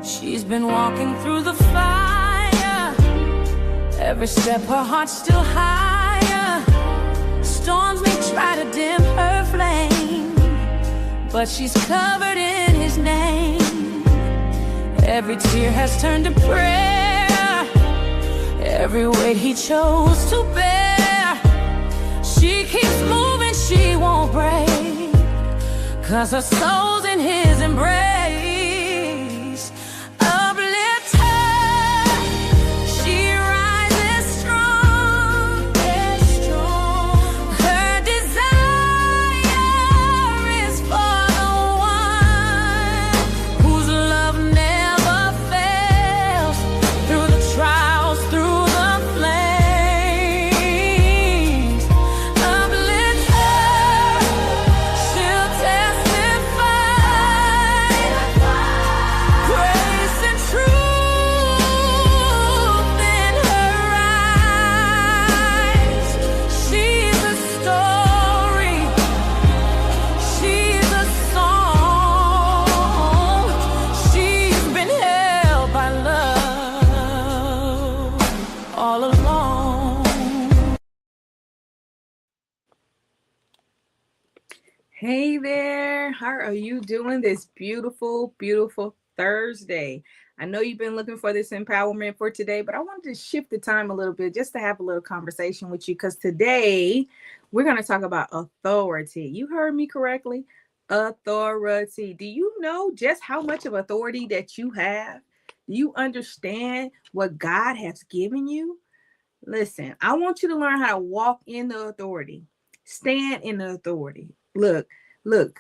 She's been walking through the fire. Every step her heart's still higher. Storms may try to dim her flame, but she's covered in his name. Every tear has turned to prayer. Every weight he chose to bear. She keeps moving, she won't break, 'cause her soul's in his embrace. Uplift her, she rises strong. Her desire is for the one whose love never fails. Through the trials, through the flames. Uplift her, she'll testify. Grace and truth in her eyes. She's a story, she's a song. She's been held by love all along. Hey there, how are you doing this beautiful, beautiful Thursday? I know you've been looking for this empowerment for today, but I wanted to shift the time a little bit just to have a little conversation with you, because today we're going to talk about authority. You heard me correctly. Authority. Do you know just how much of authority that you have? Do you understand what God has given you? Listen, I want you to learn how to walk in the authority, stand in the authority. Look,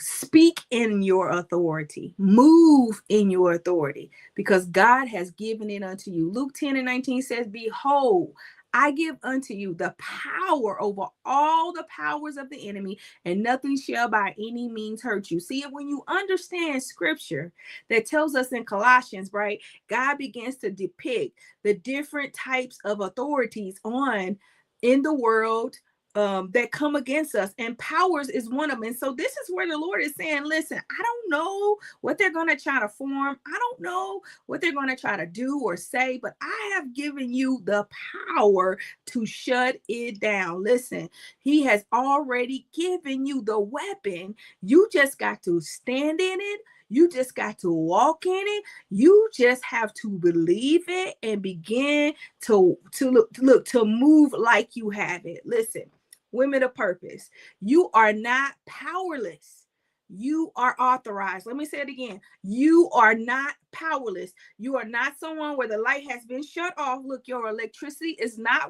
speak in your authority, move in your authority, because God has given it unto you. Luke 10:19 says, behold, I give unto you the power over all the powers of the enemy, and nothing shall by any means hurt you. See, when you understand scripture that tells us in Colossians, right, God begins to depict the different types of authorities in the world that come against us, and powers is one of them. And so this is where the Lord is saying, listen, I don't know what they're going to try to form. I don't know what they're going to try to do or say, but I have given you the power to shut it down. Listen, he has already given you the weapon. You just got to stand in it. You just got to walk in it. You just have to believe it and begin to move like you have it. Listen, women of purpose, you are not powerless. You are authorized. Let me say it again. You are not powerless. You are not someone where the light has been shut off. Look, your electricity is not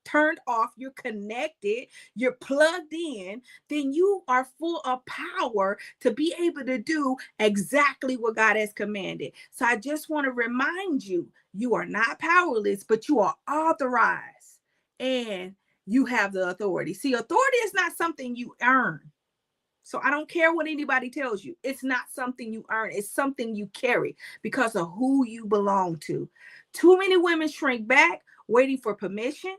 turned off. You're connected. You're plugged in. Then you are full of power to be able to do exactly what God has commanded. So I just want to remind you, you are not powerless, but you are authorized, and you have the authority. See, authority is not something you earn. So I don't care what anybody tells you. It's not something you earn. It's something you carry because of who you belong to. Too many women shrink back, waiting for permission.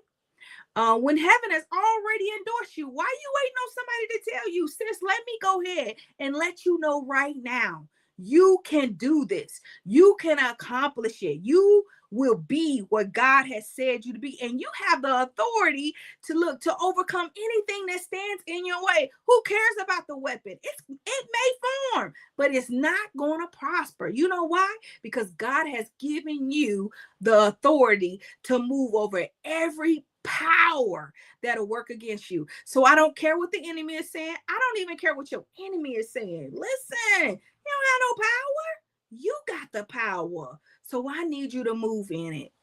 When heaven has already endorsed you, why are you waiting on somebody to tell you, sis, let me go ahead and let you know right now. You can do this. You can accomplish it. You will be what God has said you to be, and you have the authority to overcome anything that stands in your way. Who cares about the weapon? It may form, but it's not going to prosper. You know why? Because God has given you the authority to move over every power that'll work against you. So I don't care what the enemy is saying. I don't even care what your enemy is saying. Listen, you don't have no power. You got the power. So I need you to move in it.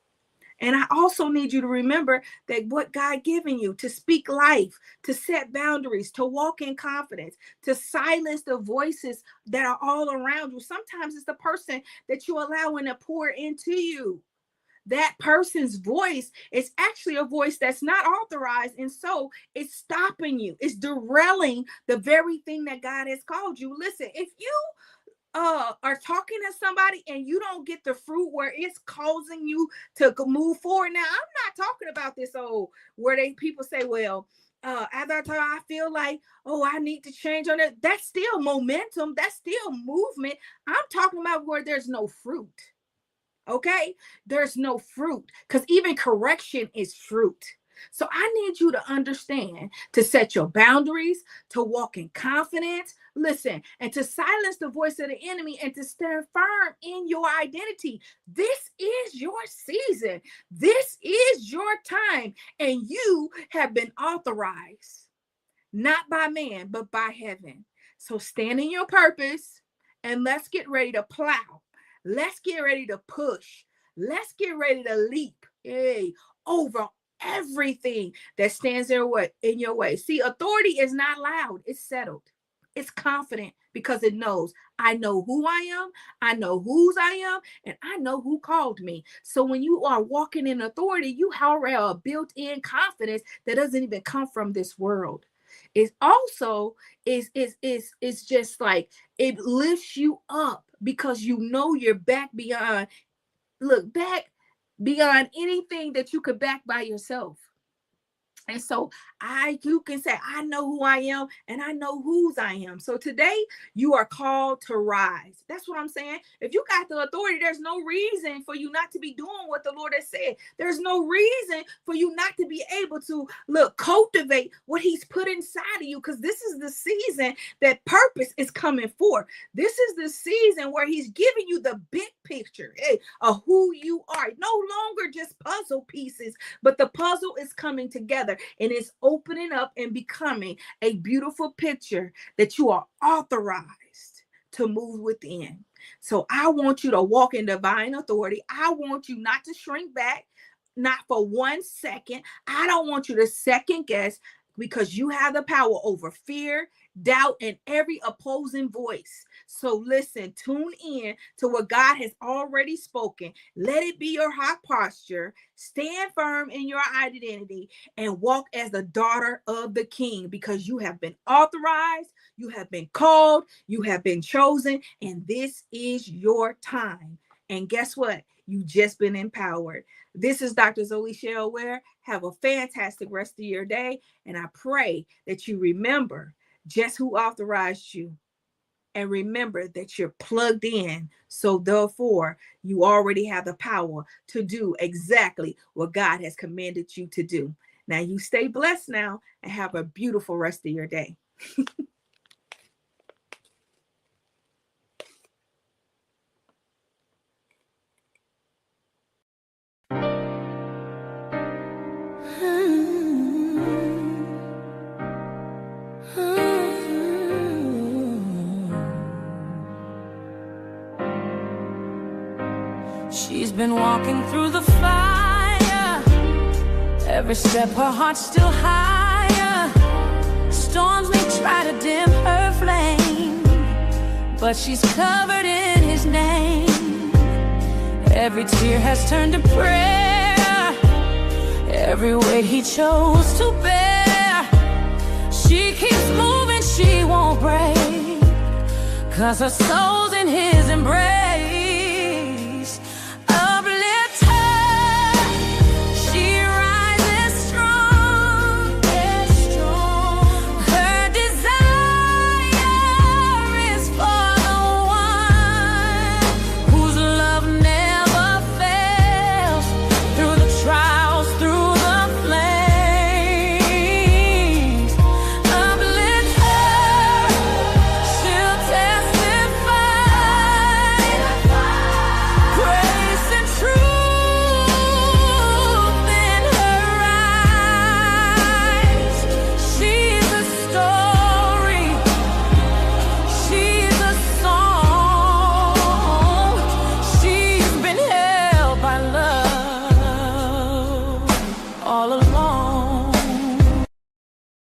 And I also need you to remember that what God given you, to speak life, to set boundaries, to walk in confidence, to silence the voices that are all around you. Sometimes it's the person that you allowing to pour into you. That person's voice is actually a voice that's not authorized. And so it's stopping you. It's derailing the very thing that God has called you. Listen, if you are talking to somebody and you don't get the fruit where it's causing you to move forward. Now, I'm not talking about this where people say, well, After I feel like, oh, I need to change on it. That's still momentum. That's still movement. I'm talking about where there's no fruit. Okay, there's no fruit, because even correction is fruit. So I need you to understand, to set your boundaries, to walk in confidence, listen, and to silence the voice of the enemy, and to stand firm in your identity. This is your season. This is your time, and you have been authorized, not by man, but by heaven. So stand in your purpose, and let's get ready to plow. Let's get ready to push. Let's get ready to leap, over everything that stands in your way. See, authority is not loud. It's settled. It's confident, because it knows, I know who I am, I know whose I am, and I know who called me. So when you are walking in authority, you have a built-in confidence that doesn't even come from this world. It also is just like, it lifts you up, because you know you're back beyond anything that you could back by yourself. And so you can say, I know who I am, and I know whose I am. So today you are called to rise. That's what I'm saying. If you got the authority, there's no reason for you not to be doing what the Lord has said. There's no reason for you not to be able to cultivate what he's put inside of you, because this is the season that purpose is coming forth. This is the season where he's giving you the big picture of who you are. No longer just puzzle pieces, but the puzzle is coming together, and it's opening up and becoming a beautiful picture that you are authorized to move within. So I want you to walk in divine authority. I want you not to shrink back, not for 1 second. I don't want you to second guess, because you have the power over fear, doubt, and every opposing voice. So listen, tune in to what God has already spoken. Let it be your heart posture. Stand firm in your identity and walk as the daughter of the King, because you have been authorized, you have been called, you have been chosen, and this is your time. And guess what? You've just been empowered. This is Dr. Zoe Ware. Have a fantastic rest of your day. And I pray that you remember just who authorized you. And remember that you're plugged in. So therefore, you already have the power to do exactly what God has commanded you to do. Now you stay blessed now, and have a beautiful rest of your day. She's been walking through the fire. Every step her heart's still higher. Storms may try to dim her flame, but she's covered in his name. Every tear has turned to prayer. Every weight he chose to bear. She keeps moving, she won't break, 'cause her soul's in his